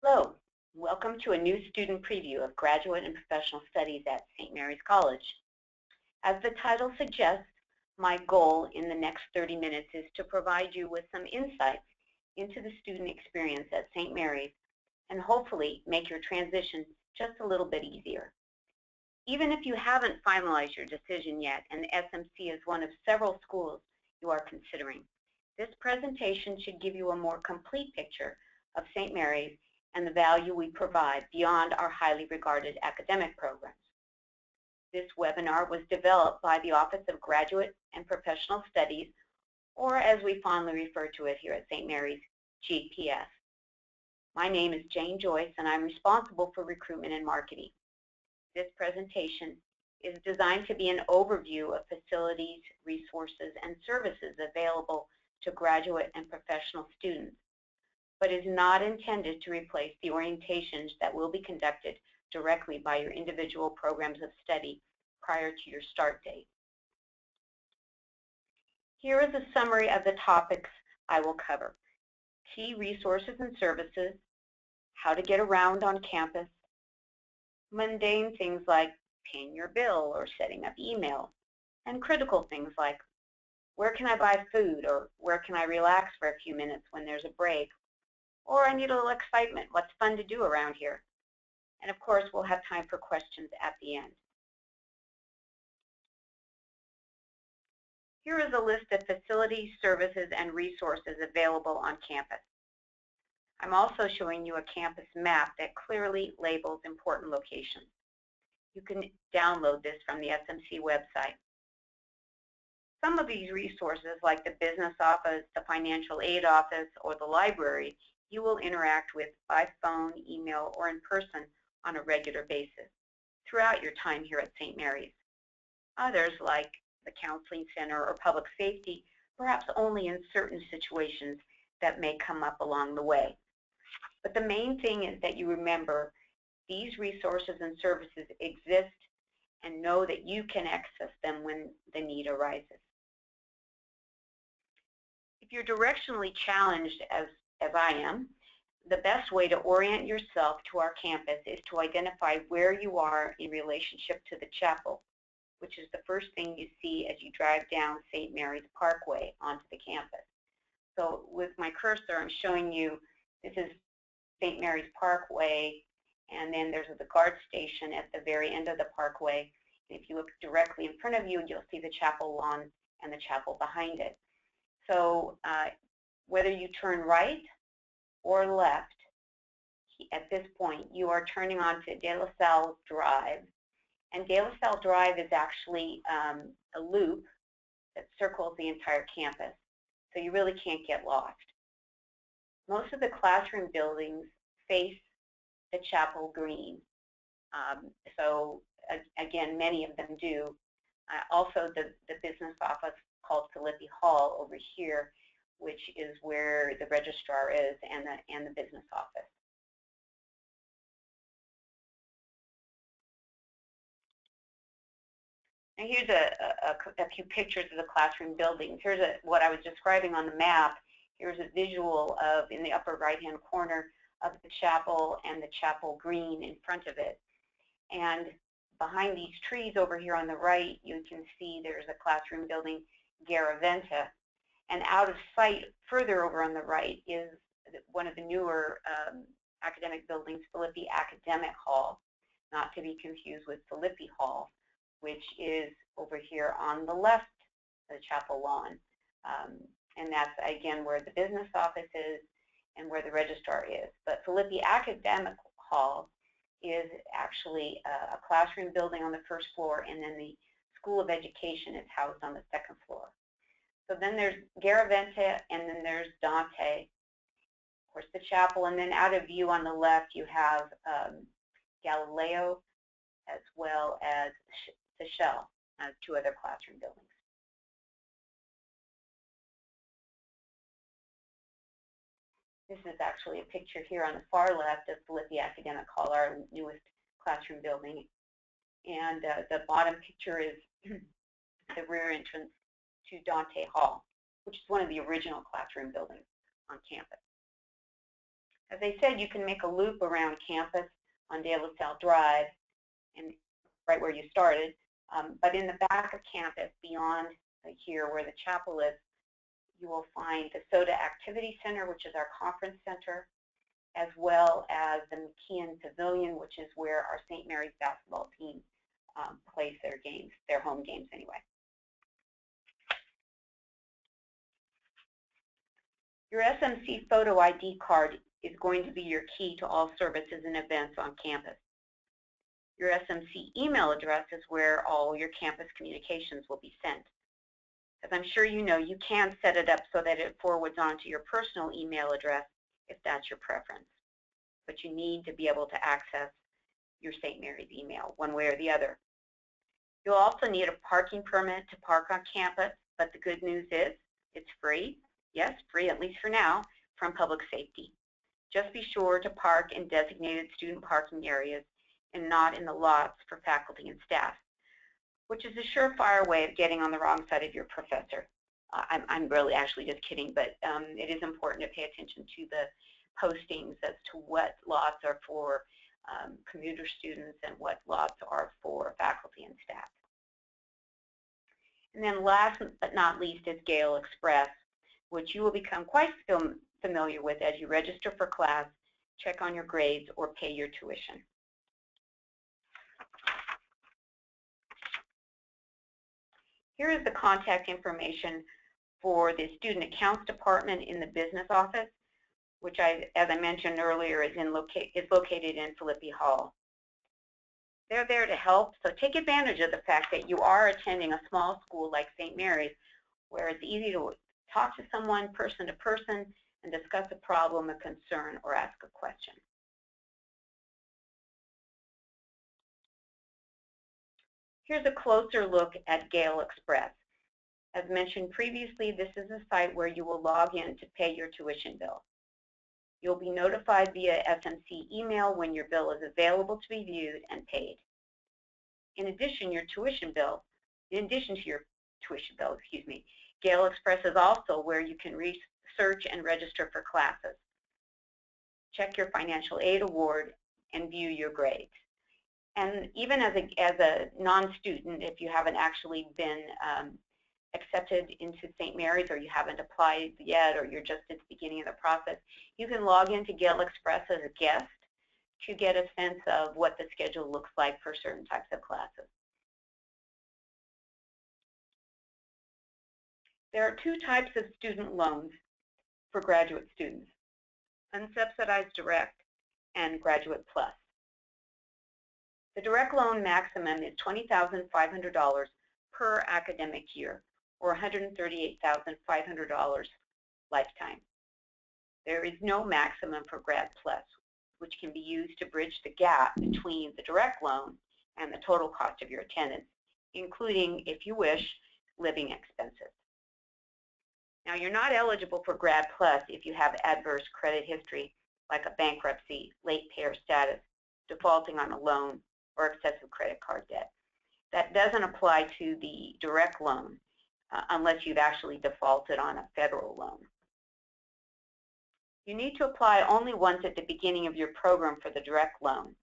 Hello, welcome to a new student preview of Graduate and Professional Studies at St. Mary's College. As the title suggests, my goal in the next 30 minutes is to provide you with some insights into the student experience at St. Mary's and hopefully make your transition just a little bit easier. Even if you haven't finalized your decision yet and the SMC is one of several schools you are considering, this presentation should give you a more complete picture of St. Mary's and the value we provide beyond our highly regarded academic programs. This webinar was developed by the Office of Graduate and Professional Studies, or as we fondly refer to it here at St. Mary's, GPS. My name is Jane Joyce and I'm responsible for recruitment and marketing. This presentation is designed to be an overview of facilities, resources, and services available to graduate and professional students, but is not intended to replace the orientations that will be conducted directly by your individual programs of study prior to your start date. Here is a summary of the topics I will cover: key resources and services, how to get around on campus, mundane things like paying your bill or setting up email, and critical things like where can I buy food, or where can I relax for a few minutes when there's a break, or I need a little excitement, what's fun to do around here? And of course, we'll have time for questions at the end. Here is a list of facilities, services, and resources available on campus. I'm also showing you a campus map that clearly labels important locations. You can download this from the SMC website. Some of these resources, like the business office, the financial aid office, or the library, you will interact with by phone, email, or in person on a regular basis throughout your time here at St. Mary's. Others, like the Counseling Center or Public Safety, perhaps only in certain situations that may come up along the way. But the main thing is that you remember these resources and services exist and know that you can access them when the need arises. If you're directionally challenged as I am, the best way to orient yourself to our campus is to identify where you are in relationship to the chapel, which is the first thing you see as you drive down St. Mary's Parkway onto the campus. So with my cursor, I'm showing you this is St. Mary's Parkway, and then there's the guard station at the very end of the parkway. And if you look directly in front of you, you'll see the chapel lawn and the chapel behind it. So whether you turn right or left, at this point, you are turning onto De La Salle Drive. And De La Salle Drive is actually a loop that circles the entire campus, so you really can't get lost. Most of the classroom buildings face the chapel green. So again, many of them do. Also, the business office called Philippi Hall over here, which is where the registrar is, and the business office. Now here's a few pictures of the classroom buildings. Here's what I was describing on the map. Here's a visual of, in the upper right-hand corner, of the chapel and the chapel green in front of it. And behind these trees over here on the right, you can see there's a classroom building, Garaventa. And out of sight, further over on the right, is one of the newer academic buildings, Philippi Academic Hall, not to be confused with Philippi Hall, which is over here on the left of the chapel lawn. And that's, again, where the business office is and where the registrar is. But Philippi Academic Hall is actually a classroom building on the first floor, and then the School of Education is housed on the second floor. So then there's Garaventa, and then there's Dante, of course the chapel, and then out of view on the left you have Galileo, as well as Seychelles, two other classroom buildings. This is actually a picture here on the far left of Philippi Academic Hall, our newest classroom building. And the bottom picture is the rear entrance to Dante Hall, which is one of the original classroom buildings on campus. As I said, you can make a loop around campus on De La Salle Drive, and right where you started, but in the back of campus, beyond here where the chapel is, you will find the SOTA Activity Center, which is our conference center, as well as the McKeon Pavilion, which is where our St. Mary's basketball team plays their games, their home games anyway. Your SMC photo ID card is going to be your key to all services and events on campus. Your SMC email address is where all your campus communications will be sent. As I'm sure you know, you can set it up so that it forwards on to your personal email address if that's your preference. But you need to be able to access your St. Mary's email one way or the other. You'll also need a parking permit to park on campus, but the good news is it's free. Yes, free, at least for now, from public safety. Just be sure to park in designated student parking areas and not in the lots for faculty and staff, which is a surefire way of getting on the wrong side of your professor. I'm really actually just kidding, but it is important to pay attention to the postings as to what lots are for commuter students and what lots are for faculty and staff. And then last but not least is Gale Express, which you will become quite familiar with as you register for class, check on your grades, or pay your tuition. Here is the contact information for the Student Accounts Department in the Business Office, which, as I mentioned earlier, is located in Philippi Hall. They're there to help, so take advantage of the fact that you are attending a small school like St. Mary's, where it's easy to talk to someone person to person and discuss a problem, a concern, or ask a question. Here's a closer look at Gale Express. As mentioned previously, this is a site where you will log in to pay your tuition bill. You'll be notified via SMC email when your bill is available to be viewed and paid. In addition to your tuition bill, Gale Express is also where you can research and register for classes, check your financial aid award, and view your grades. And even as a non-student, if you haven't actually been accepted into St. Mary's, or you haven't applied yet, or you're just at the beginning of the process, you can log into Gale Express as a guest to get a sense of what the schedule looks like for certain types of classes. There are two types of student loans for graduate students: unsubsidized direct and Graduate Plus. The direct loan maximum is $20,500 per academic year, or $138,500 lifetime. There is no maximum for Grad Plus, which can be used to bridge the gap between the direct loan and the total cost of your attendance, including, if you wish, living expenses. Now, you're not eligible for Grad Plus if you have adverse credit history, like a bankruptcy, late payer status, defaulting on a loan, or excessive credit card debt. That doesn't apply to the direct loan unless you've actually defaulted on a federal loan. You need to apply only once at the beginning of your program for the direct loan,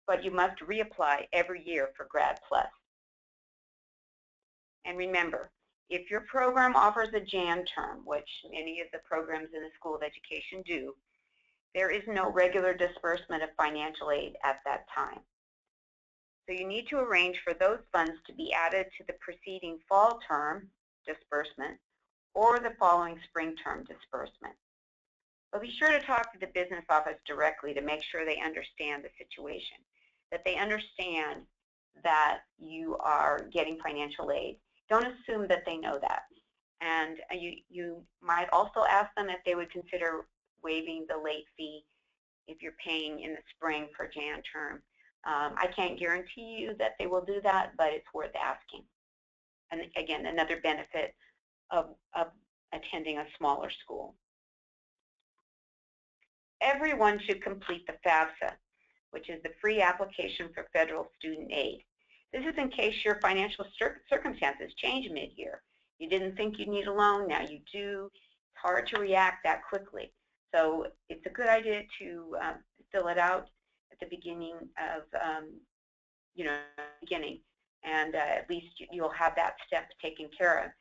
but you must reapply every year for Grad Plus. And remember, if your program offers a Jan term, which many of the programs in the School of Education do, there is no regular disbursement of financial aid at that time. So you need to arrange for those funds to be added to the preceding fall term disbursement or the following spring term disbursement. But be sure to talk to the business office directly to make sure they understand the situation, that they understand that you are getting financial aid. Don't assume that they know that. And you might also ask them if they would consider waiving the late fee if you're paying in the spring for Jan term. I can't guarantee you that they will do that, but it's worth asking. And again, another benefit of attending a smaller school. Everyone should complete the FAFSA, which is the free application for federal student aid. This is in case your financial circumstances change mid-year. You didn't think you'd need a loan, now you do. It's hard to react that quickly. So it's a good idea to fill it out at the beginning of, beginning, and at least you'll have that step taken care of.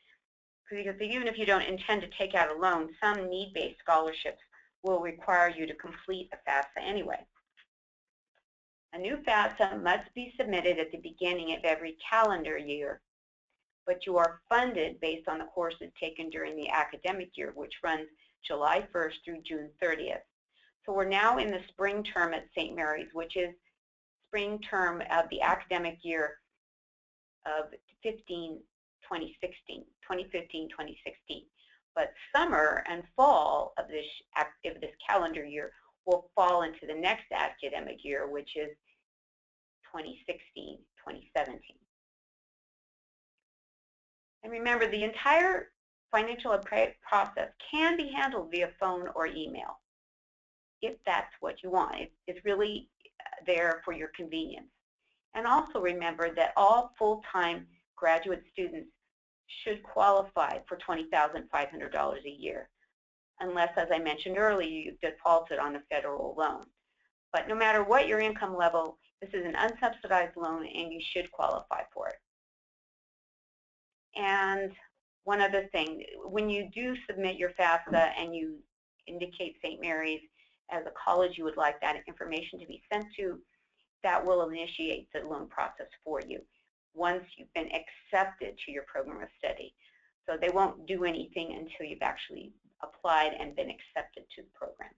Because even if you don't intend to take out a loan, some need-based scholarships will require you to complete a FAFSA anyway. A new FAFSA must be submitted at the beginning of every calendar year, but you are funded based on the courses taken during the academic year, which runs July 1st through June 30th. So we're now in the spring term at St. Mary's, which is spring term of the academic year of 2015-2016. But summer and fall of this calendar year will fall into the next academic year, which is 2016-2017. And remember, the entire financial aid process can be handled via phone or email, if that's what you want. It's really there for your convenience. And also remember that all full-time graduate students should qualify for $20,500 a year, unless, as I mentioned earlier, you've defaulted on a federal loan. But no matter what your income level, this is an unsubsidized loan and you should qualify for it. And one other thing, when you do submit your FAFSA and you indicate St. Mary's as a college you would like that information to be sent to, that will initiate the loan process for you once you've been accepted to your program of study. So they won't do anything until you've actually applied and been accepted to the program.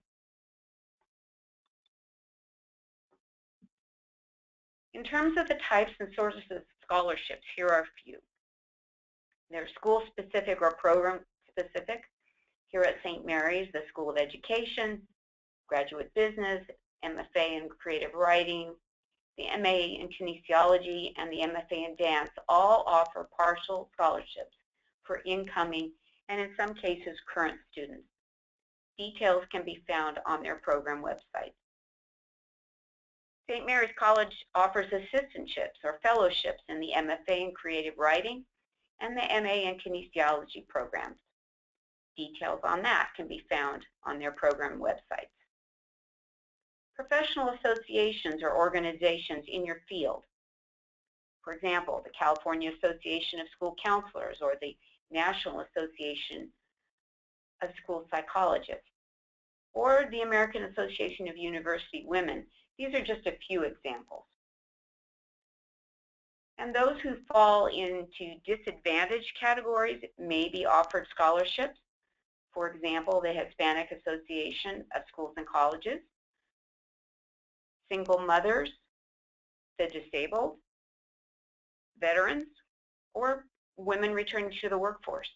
In terms of the types and sources of scholarships, here are a few. They're school-specific or program-specific. Here at St. Mary's, the School of Education, Graduate Business, MFA in Creative Writing, the MA in Kinesiology, and the MFA in Dance all offer partial scholarships for incoming and, in some cases, current students. Details can be found on their program website. St. Mary's College offers assistantships or fellowships in the MFA in Creative Writing and the MA in Kinesiology programs. Details on that can be found on their program websites. Professional associations or organizations in your field. For example, the California Association of School Counselors or the National Association of School Psychologists, or the American Association of University Women. These are just a few examples. And those who fall into disadvantaged categories may be offered scholarships. For example, the Hispanic Association of Schools and Colleges, single mothers, the disabled, veterans, or women returning to the workforce.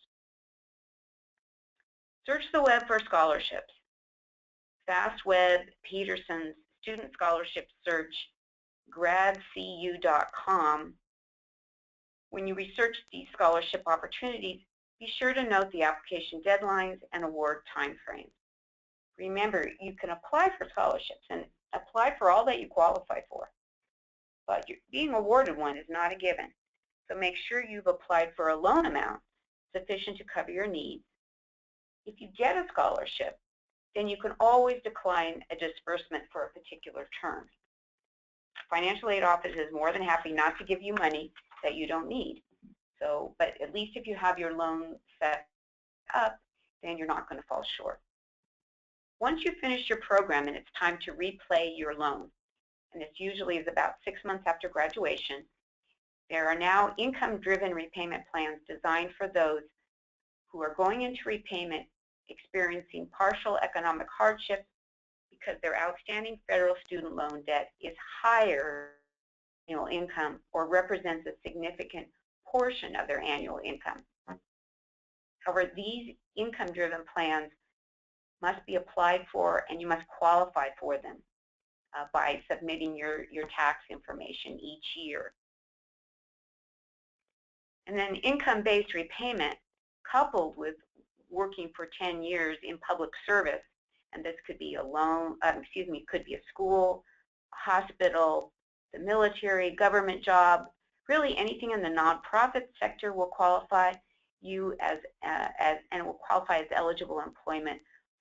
Search the web for scholarships. FastWeb, Peterson's, Student Scholarship Search, gradcu.com. When you research these scholarship opportunities, be sure to note the application deadlines and award timeframes. Remember, you can apply for scholarships and apply for all that you qualify for, but being awarded one is not a given. So make sure you've applied for a loan amount sufficient to cover your needs. If you get a scholarship, then you can always decline a disbursement for a particular term. Financial aid office is more than happy not to give you money that you don't need. So, but at least if you have your loan set up, then you're not going to fall short. Once you finish your program and it's time to repay your loan, and this usually is about 6 months after graduation, there are now income-driven repayment plans designed for those who are going into repayment experiencing partial economic hardship because their outstanding federal student loan debt is higher than annual income or represents a significant portion of their annual income. However, these income-driven plans must be applied for and you must qualify for them by submitting your tax information each year. And then income-based repayment coupled with working for 10 years in public service, and this could be a loan, could be a school, a hospital, the military, government job, really anything in the nonprofit sector will qualify you as and will qualify as eligible employment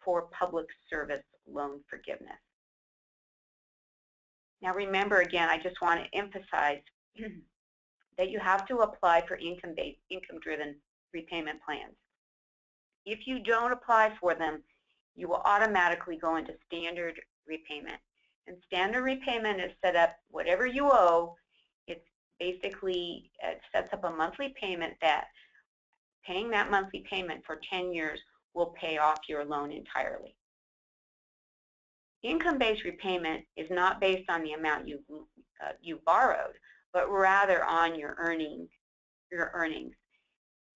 for public service loan forgiveness. Now remember, again, I just want to emphasize that you have to apply for income-driven repayment plans. If you don't apply for them, you will automatically go into standard repayment. And standard repayment is set up, whatever you owe, it's basically, it sets up a monthly payment that paying that monthly payment for 10 years will pay off your loan entirely. Income-based repayment is not based on the amount you borrowed, but rather on your earnings.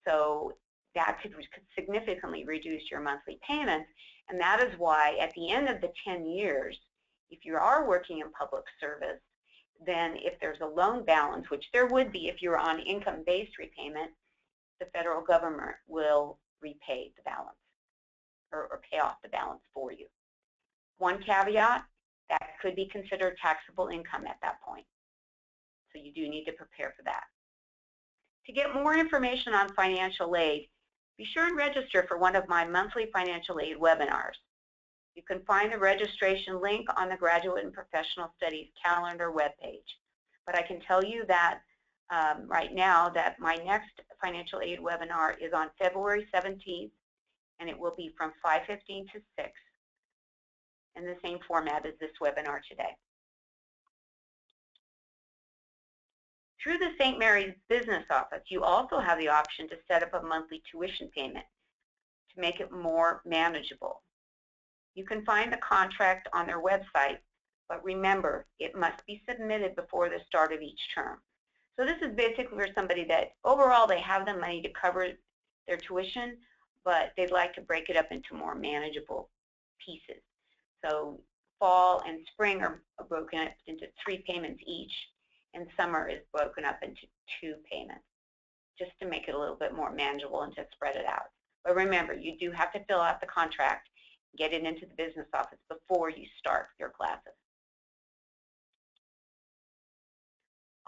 So that could significantly reduce your monthly payments, and that is why at the end of the 10 years, if you are working in public service, then if there's a loan balance, which there would be if you're on income-based repayment, the federal government will repay the balance or pay off the balance for you. One caveat, that could be considered taxable income at that point. So you do need to prepare for that. To get more information on financial aid, be sure and register for one of my monthly financial aid webinars. You can find the registration link on the Graduate and Professional Studies calendar webpage. But I can tell you that right now that my next financial aid webinar is on February 17th, and it will be from 5:15 to 6 in the same format as this webinar today. Through the St. Mary's Business Office, you also have the option to set up a monthly tuition payment to make it more manageable. You can find the contract on their website, but remember, it must be submitted before the start of each term. So this is basically for somebody that overall they have the money to cover their tuition, but they'd like to break it up into more manageable pieces. So fall and spring are broken up into 3 payments each, and summer is broken up into 2 payments, just to make it a little bit more manageable and to spread it out. But remember, you do have to fill out the contract, get it into the business office before you start your classes.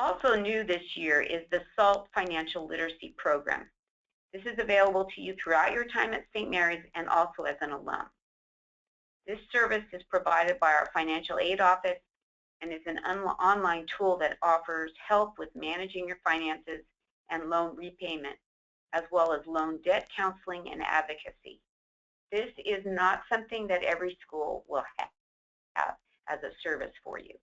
Also new this year is the SALT Financial Literacy Program. This is available to you throughout your time at St. Mary's and also as an alum. This service is provided by our financial aid office and is an online tool that offers help with managing your finances and loan repayment, as well as loan debt counseling and advocacy. This is not something that every school will have as a service for you.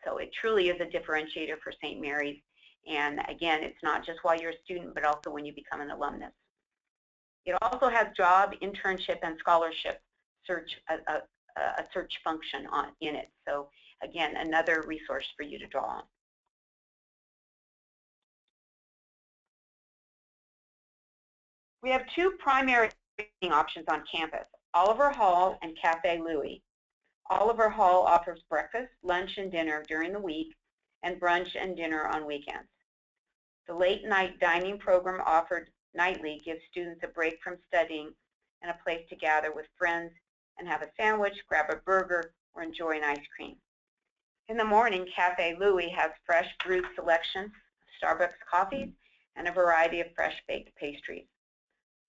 So it truly is a differentiator for St. Mary's. And again, it's not just while you're a student, but also when you become an alumnus. It also has job, internship, and scholarship search, a search function in it. So again, another resource for you to draw on. We have 2 primary options on campus, Oliver Hall and Cafe Louie. Oliver Hall offers breakfast, lunch, and dinner during the week, and brunch and dinner on weekends. The late night dining program offered nightly gives students a break from studying and a place to gather with friends and have a sandwich, grab a burger, or enjoy an ice cream. In the morning, Cafe Louie has fresh brewed selections, Starbucks coffees, and a variety of fresh baked pastries.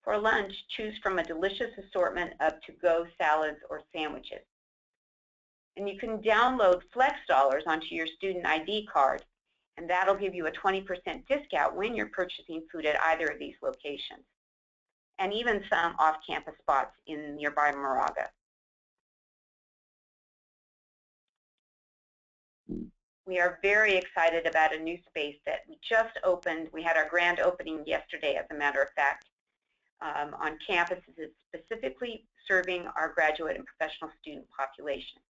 For lunch, choose from a delicious assortment of to-go salads or sandwiches. And you can download Flex Dollars onto your student ID card, and that'll give you a 20% discount when you're purchasing food at either of these locations, and even some off-campus spots in nearby Moraga. We are very excited about a new space that we just opened. We had our grand opening yesterday, as a matter of fact, on campus. It's specifically serving our graduate and professional student population.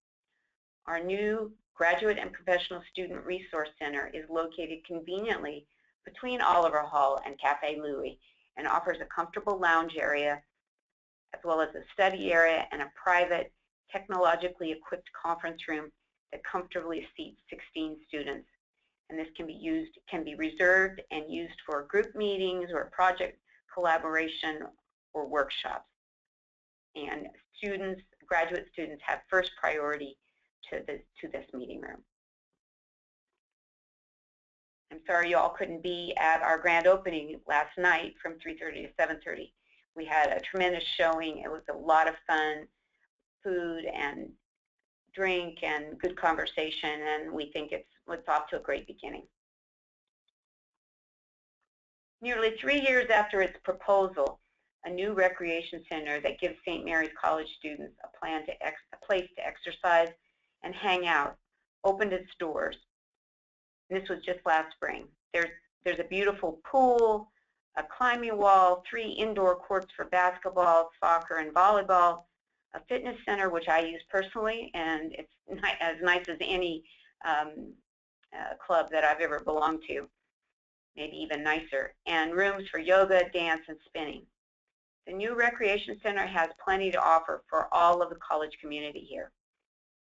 Our new Graduate and Professional Student Resource Center is located conveniently between Oliver Hall and Cafe Louie and offers a comfortable lounge area as well as a study area and a private, technologically equipped conference room that comfortably seats 16 students. And this can be reserved and used for group meetings or project collaboration or workshops. And students, graduate students, have first priority to this meeting room. I'm sorry you all couldn't be at our grand opening last night from 3:30 to 7:30. We had a tremendous showing. It was a lot of fun. food and drink and good conversation, and we think it's off to a great beginning. Nearly 3 years after its proposal, a new recreation center that gives St. Mary's College students a place to exercise and hang out opened its doors. And this was just last spring. There's a beautiful pool, a climbing wall, 3 indoor courts for basketball, soccer, and volleyball, a fitness center, which I use personally, and it's as nice as any club that I've ever belonged to, maybe even nicer, and rooms for yoga, dance, and spinning. The new recreation center has plenty to offer for all of the college community here.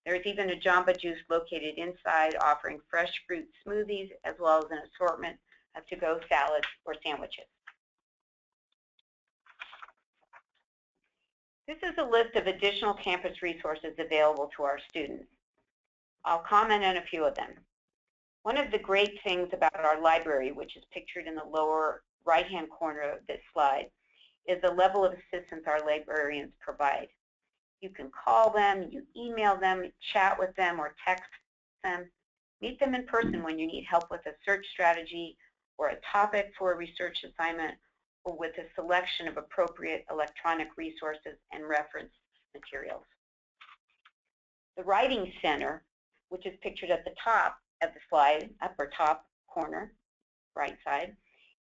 There's even a Jamba Juice located inside, offering fresh fruit smoothies as well as an assortment of to-go salads or sandwiches. This is a list of additional campus resources available to our students. I'll comment on a few of them. One of the great things about our library, which is pictured in the lower right-hand corner of this slide, is the level of assistance our librarians provide. You can call them, you email them, chat with them, or text them. Meet them in person when you need help with a search strategy or a topic for a research assignment, or with a selection of appropriate electronic resources and reference materials. The Writing Center, which is pictured at the top of the slide, upper top corner, right side,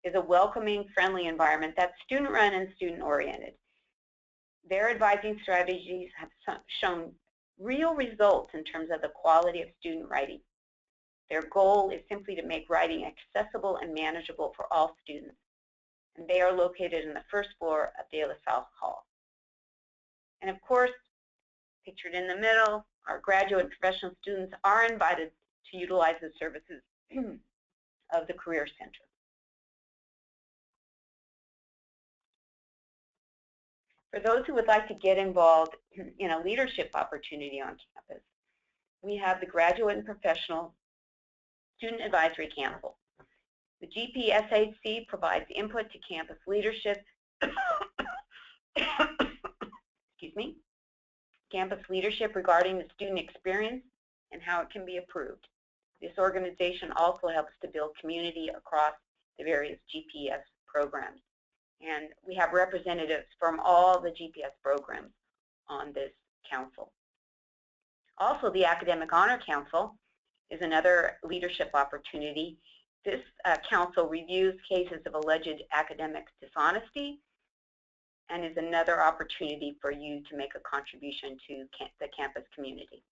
is a welcoming, friendly environment that's student-run and student-oriented. Their advising strategies have shown real results in terms of the quality of student writing. Their goal is simply to make writing accessible and manageable for all students, and they are located in the first floor of De La Salle Hall. And of course, pictured in the middle, our graduate and professional students are invited to utilize the services of the Career Center. For those who would like to get involved in a leadership opportunity on campus, we have the Graduate and Professional Student Advisory Council. The GPSAC provides input to campus leadership, excuse me, campus leadership regarding the student experience and how it can be improved. This organization also helps to build community across the various GPS programs. And we have representatives from all the GPS programs on this council. Also, the Academic Honor Council is another leadership opportunity. This council reviews cases of alleged academic dishonesty and is another opportunity for you to make a contribution to the campus community.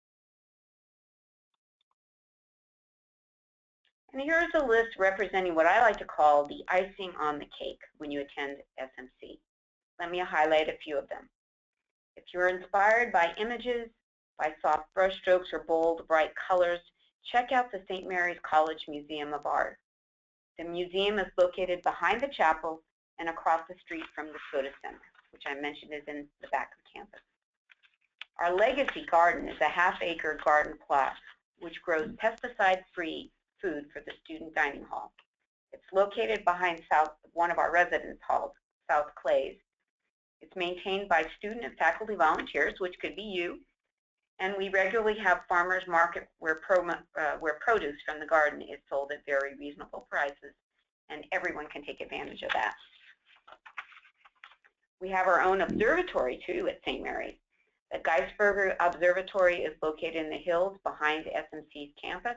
And here's a list representing what I like to call the icing on the cake when you attend SMC. Let me highlight a few of them. If you're inspired by images, by soft brushstrokes or bold, bright colors, check out the St. Mary's College Museum of Art. The museum is located behind the chapel and across the street from the Soda Center, which I mentioned is in the back of campus. Our Legacy Garden is a half-acre garden plot which grows pesticide-free food for the student dining hall. It's located behind one of our residence halls, South Clays. It's maintained by student and faculty volunteers, which could be you, and we regularly have farmers market where produce from the garden is sold at very reasonable prices, and everyone can take advantage of that. We have our own observatory, too, at St. Mary's. The Geisberger Observatory is located in the hills behind SMC's campus.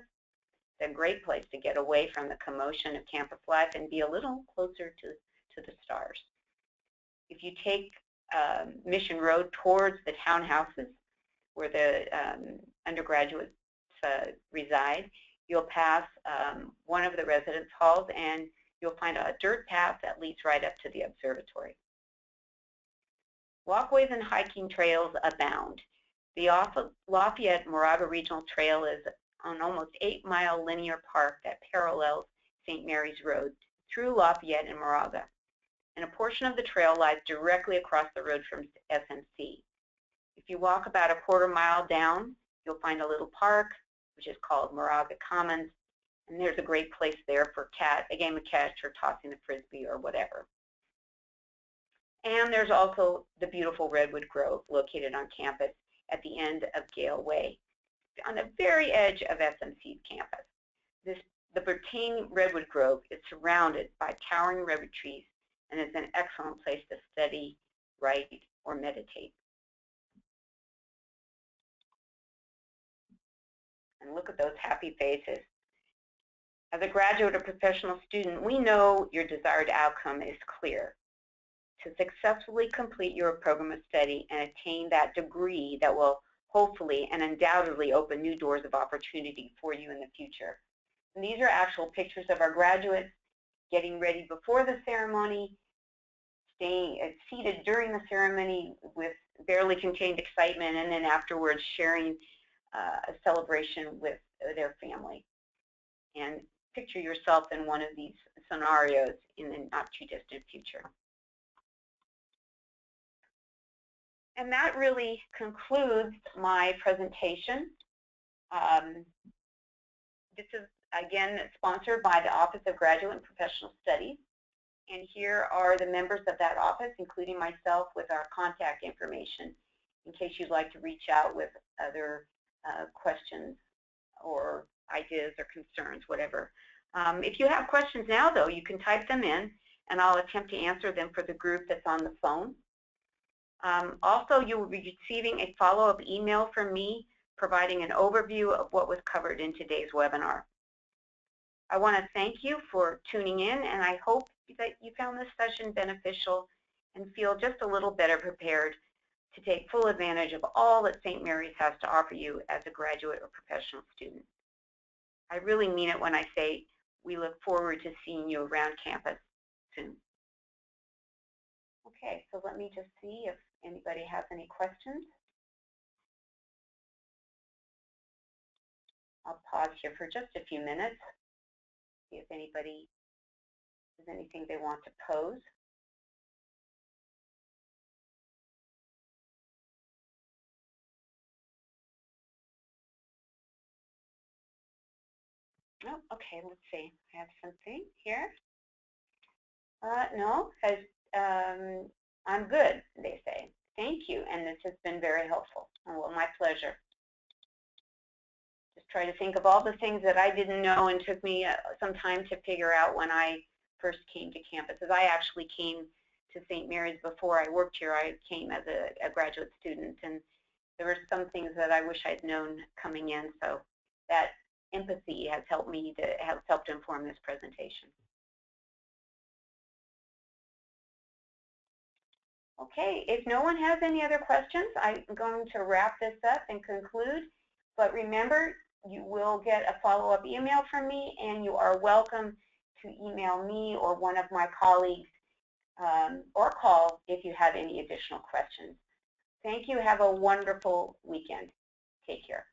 It's a great place to get away from the commotion of campus life and be a little closer to the stars. If you take Mission Road towards the townhouses where the undergraduates reside, you'll pass one of the residence halls and you'll find a dirt path that leads right up to the observatory. Walkways and hiking trails abound. The Lafayette Moraga Regional Trail is an almost 8-mile linear park that parallels St. Mary's Road through Lafayette and Moraga. And a portion of the trail lies directly across the road from SMC. If you walk about a quarter mile down, you'll find a little park, which is called Moraga Commons, and there's a great place there for a game of catch or tossing a frisbee or whatever. And there's also the beautiful Redwood Grove located on campus at the end of Gale Way, on the very edge of SMC's campus. The Bertain Redwood Grove is surrounded by towering redwood trees and is an excellent place to study, write, or meditate. And look at those happy faces. As a graduate or professional student, we know your desired outcome is clear: to successfully complete your program of study and attain that degree that will hopefully and undoubtedly open new doors of opportunity for you in the future. And these are actual pictures of our graduates getting ready before the ceremony, staying seated during the ceremony with barely contained excitement, and then afterwards sharing a celebration with their family. And picture yourself in one of these scenarios in the not too distant future. And that really concludes my presentation. This is, again, sponsored by the Office of Graduate and Professional Studies. And here are the members of that office, including myself, with our contact information in case you'd like to reach out with other questions or ideas or concerns, whatever. If you have questions now, though, you can type them in, and I'll attempt to answer them for the group that's on the phone. Also, you will be receiving a follow-up email from me providing an overview of what was covered in today's webinar. I want to thank you for tuning in, and I hope that you found this session beneficial and feel just a little better prepared to take full advantage of all that St. Mary's has to offer you as a graduate or professional student. I really mean it when I say we look forward to seeing you around campus soon. Okay, so let me just see if anybody has any questions. I'll pause here for just a few minutes, see if anybody has anything they want to pose. Oh, okay, let's see. I have something here. No, I'm good, they say. Thank you, and this has been very helpful. Oh, well, my pleasure. Just try to think of all the things that I didn't know and took me some time to figure out when I first came to campus. As I actually came to St. Mary's before I worked here, I came as a graduate student, and there were some things that I wish I'd known coming in, so that empathy has helped me to inform this presentation. Okay, if no one has any other questions, I'm going to wrap this up and conclude. But remember, you will get a follow-up email from me, and you are welcome to email me or one of my colleagues or call if you have any additional questions. Thank you. Have a wonderful weekend. Take care.